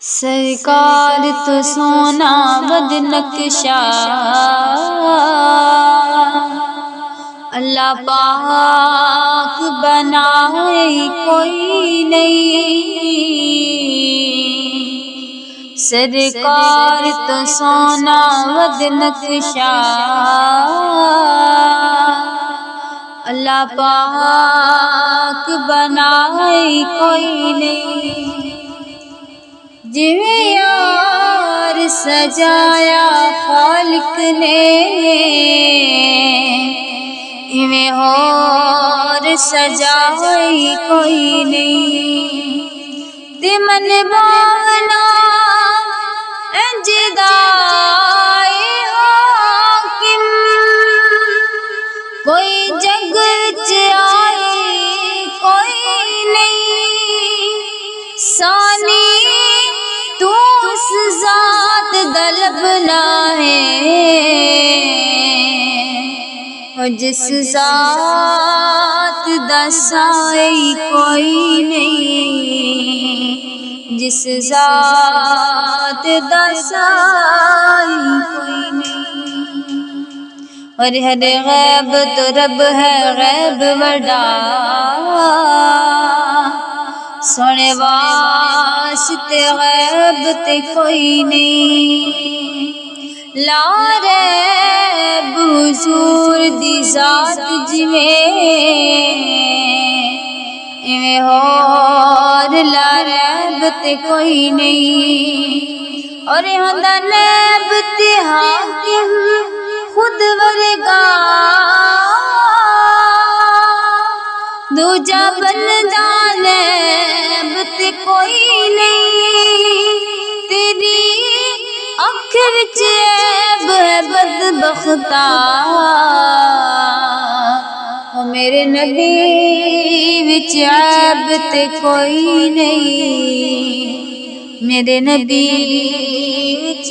سرکار تو سونا بد نقشہ، اللہ پاک بنائے کوئی نہیں۔ سرکار تو سونا بد نقشہ، اللہ پاک بنائے کوئی نہیں۔ جویں یار سجایا خالق نے، ایویں اور سجائے کوئی نہیں۔ تے من بانا انجدائے حاکم، کوئی جگ چائے کوئی نہیں۔ ثانی تو اس ذات دلبنا ہے، جس ذات دا سائی کوئی نہیں، جس ذات دا سائی کوئی نہیں۔ اور ہر غیب تو رب ہے غیب بڑا، سونے واسطے غیب تے کوئی نہیں۔ لا ریب حضور دی ذات جویں، ایویں اور لا ریب تے کوئی نہیں۔ اور ہوندا نیب تے حاکم خود ورگا، دوجا بندہ نیب تے کوئی نہیں۔ تیری اکھ وچ عیب ہے بدبختہ، او میرے نبی وچ عیب تے کوئی نہیں، میرے نبی وچ